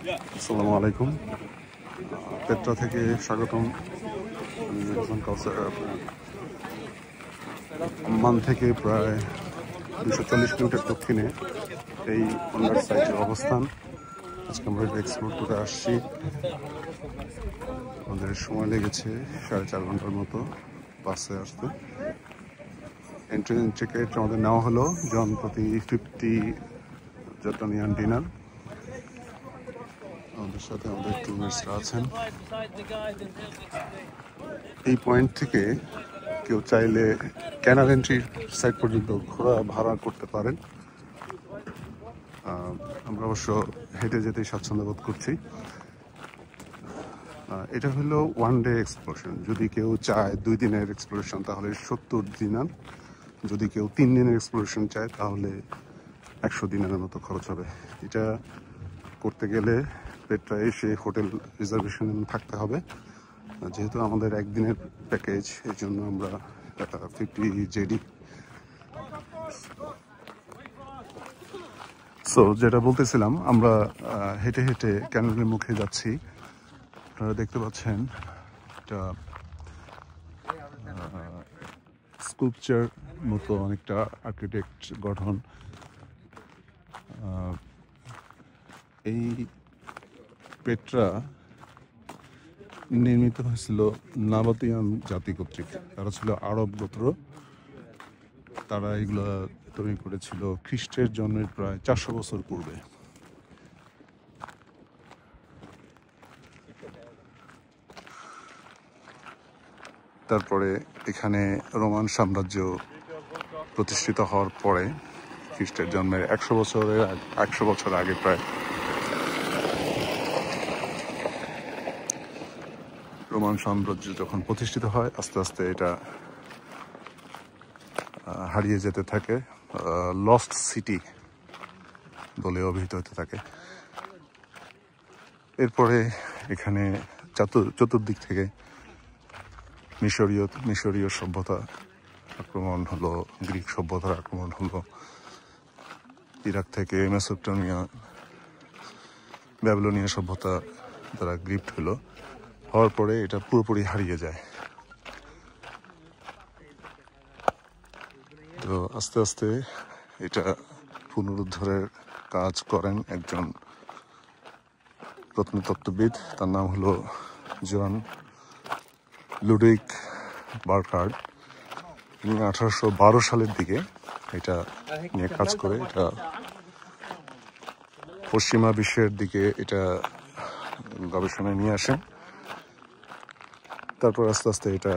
আসসালামু আলাইকুম। পেট্রা থেকে স্বাগতম। আম্মান থেকে প্রায় 240 কিলোমিটার দক্ষিণে এই অন্যার সাইটের অবস্থান। আজকে আমরা এটা এক্সপ্লোর করে আসছি। আমাদের সময় লেগেছে 4.5 ঘন্টার মতো বাসে আসতে। এন্ট্রি টিকিট আমাদের নেওয়া হলো জন প্রতি 50 জর্ডানিয়ান ডিনার। আমাদের সাথে আমাদের টুরিস্টরা আছেন। এই পয়েন্ট থেকে কেউ চাইলে ক্যানাল এন্ট্রি সাইট পর্যন্ত ঘোরা ভাড়া করতে পারেন। আমরা অবশ্য হেঁটে যেতেই স্বাচ্ছন্দ্য বোধ করছি। এটা হলো ওয়ান ডে এক্সপ্লোরেশন। যদি কেউ চায় 2 দিনের এক্সপ্লোরেশন তাহলে 70 দিনার। যদি কেউ 3 দিনের এক্সপ্লোরেশন চায় তাহলে 100 দিনারের মতো খরচ হবে। এটা করতে গেলে পেট্রা এসে হোটেল রিজার্ভেশন থাকতে হবে। যেহেতু আমাদের একদিনের প্যাকেজ, এই জন্য আমরা 50 জেডি। সো যেটা বলতেছিলাম, আমরা হেঁটে হেঁটে ক্যানেলের মুখে যাচ্ছি। আপনারা দেখতে পাচ্ছেন এটা স্কুপচার মতো অনেকটা আর্কিটেক্ট গঠন। এই পেট্রা নির্মিত হয়েছিল নাবাতিয়ান জাতি কর্তৃক। তারা ছিল আরব গোত্র। তারা এগুলো তৈরি করেছিল খ্রিস্টের জন্মের প্রায় 400 বছর পূর্বে। তারপরে এখানে রোমান সাম্রাজ্য প্রতিষ্ঠিত হওয়ার পরে খ্রিস্টের জন্মের 100 বছর আগে প্রায় রোমান সাম্রাজ্য যখন প্রতিষ্ঠিত হয়, আস্তে আস্তে এটা হারিয়ে যেতে থাকে, লস্ট সিটি বলে অভিহিত হতে থাকে। এরপরে এখানে চতুর্দিক থেকে মিশরীয় সভ্যতা আক্রমণ হলো, গ্রিক সভ্যতার আক্রমণ হলো, ইরাক থেকে মেসোপটেমিয়া ব্যাবিলনীয় সভ্যতা দ্বারা গ্রিপ্ট হওয়ার পরে এটা পুরোপুরি হারিয়ে যায়। তো আস্তে আস্তে এটা পুনরুদ্ধারের কাজ করেন একজন প্রত্নতত্ত্ববিদ। তার নাম হলো জন লুডউইগ বার্কহার্ড। তিনি 1812 সালের দিকে এটা নিয়ে কাজ করে এটা পশ্চিমা বিশ্বের দিকে এটা গবেষণায় নিয়ে আসেন। তারপর আস্তে আস্তে এটা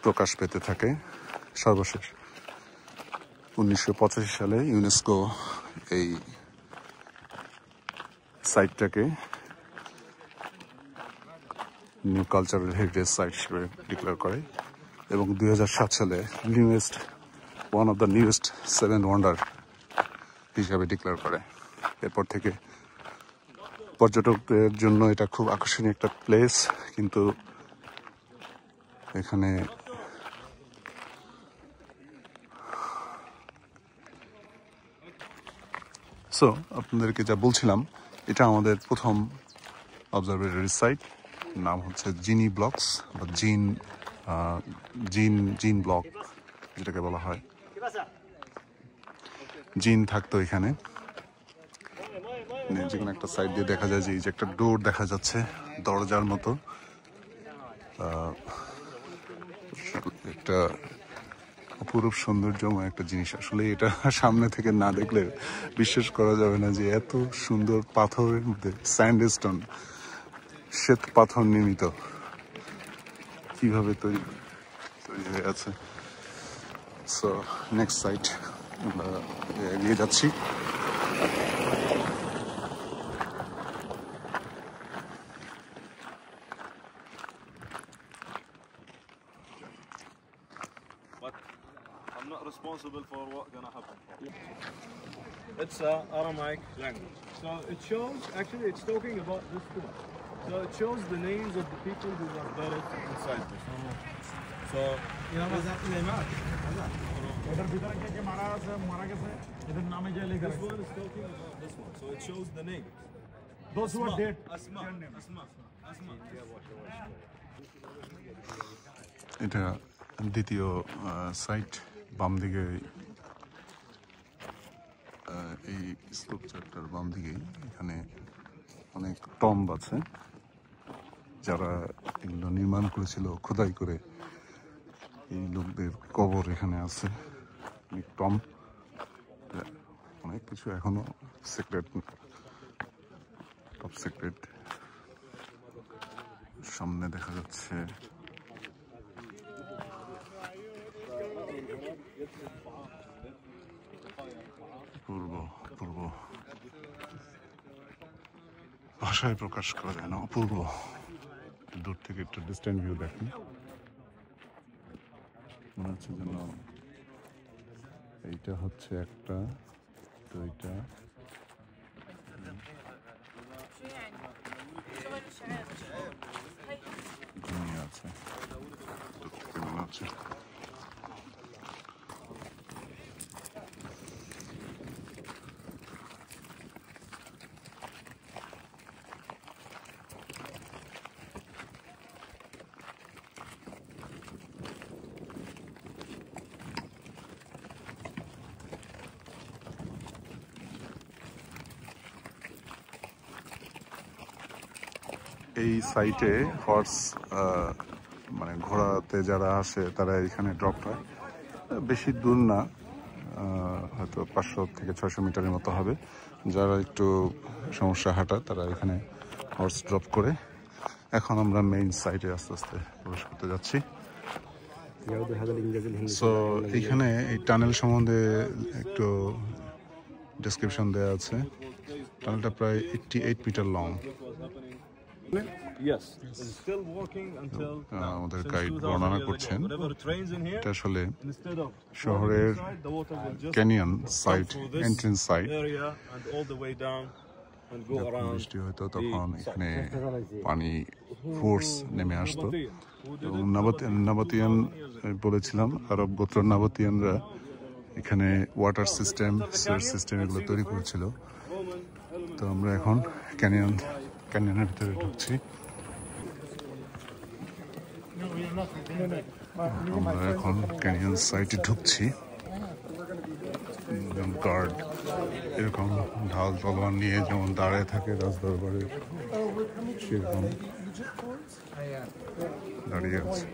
প্রকাশ পেতে থাকে। সর্বশেষ 1985 সালে ইউনেস্কো এই সাইটটাকে নিউ কালচারাল হেরিটেজ সাইট হিসেবে ডিক্লেয়ার করে এবং 2007 সালে one of the newest 7 wonder হিসাবে ডিক্লেয়ার করে। এরপর থেকে পর্যটকদের জন্য এটা খুব আকর্ষণীয় একটা প্লেস। কিন্তু এখানে আপনাদেরকে যা বলছিলাম, এটা আমাদের প্রথম অবজারভেটরি সাইট। নাম হচ্ছে জিনি ব্লকস বা জিন ব্লক যেটাকে বলা হয়। জিন থাকতো এখানে। যে কোনো একটা সাইড দিয়ে দেখা যায় যে একটা ডোর দেখা যাচ্ছে, দরজার মতো। একটা অপরূপ সৌন্দর্যময় একটা জিনিস। আসলে এটা সামনে থেকে না দেখলে বিশ্বাস করা যাবে না যে এত সুন্দর পাথরের মধ্যে স্যান্ডস্টোন, শ্বেত পাথর নির্মিত, কিভাবে তৈরি হয়ে আছে। সো নেক্সট সাইট আমরা এগিয়ে যাচ্ছি। I'm not responsible for what's gonna happen. It's Aramaic language. So it shows, actually it's talking about this tomb. So it shows the names of the people who were buried inside this. So, এটার ভিতরে কে কে মারা গেছে এদের নামে যে লেখা This আছে one is talking about this one, so it shows the name. those who are dead Asma. Asma. Asma. এটা দ্বিতীয় সাইট, বাম দিকে এই স্ট্রাকচারটার বাম দিকেই এখানে অনেক টম্ব আছে, যারা এগুলো নির্মাণ করেছিল খোদাই করে এই লোকদের কবর এখানে আছে। অনেক টম্ব, অনেক কিছু এখনো সিক্রেট, টপ সিক্রেট। সামনে দেখা যাচ্ছে পূর্ব ভাষায় প্রকাশ করা যায় না, অপূর্ব। দূর থেকে একটু ডিস্টেন্ট ভিউ দেখেন, মনে হচ্ছে যেন এইটা হচ্ছে একটা, তো এইটা ঘুমিয়ে আছে, দূর থেকে মনে হচ্ছে। এই সাইটে হর্স মানে ঘোড়াতে যারা আসে তারা এখানে ড্রপ হয়, বেশি দূর না, হয়তো 500 থেকে 600 মিটারের মতো হবে। যারা একটু সমস্যা হাঁটা তারা এখানে হর্স ড্রপ করে। এখন আমরা মেইন সাইটে আস্তে আস্তে প্রবেশ করতে যাচ্ছি। সো এইখানে এই টানেল সম্বন্ধে একটু ডেসক্রিপশন দেওয়া আছে। টানেলটা প্রায় 88 metre long. Yes, it's still working until now. আমাদের Since গাইড 2000 বর্ণনা years করছেন ago. Whenever it rains in here, এটা আসলে instead of শহরের flowing inside, the water will just canyon come side, through this entrance side. area and all the way down and go যখন around. বৃষ্টি হতো তখন the এখানে পানি force নেমে আসতো। Who did এবং it? নাবাতিয়ান বলেছিলাম, আরব গোত্র নাবাতিয়ানরা এখানে ওয়াটার সিস্টেম, সুইচ সিস্টেম এগুলো তৈরি করেছিল। তো আমরা এখন ক্যানিয়নের ভিতরে ঢুকছি। আমরা এখন ক্যানিয়ন সাইটে ঢুকছি। গার্ড এরকম ঢাল তলোয়ার নিয়ে যেমন দাঁড়ায় থাকে রাজদরবারে, সেরকম দাঁড়িয়ে আছে।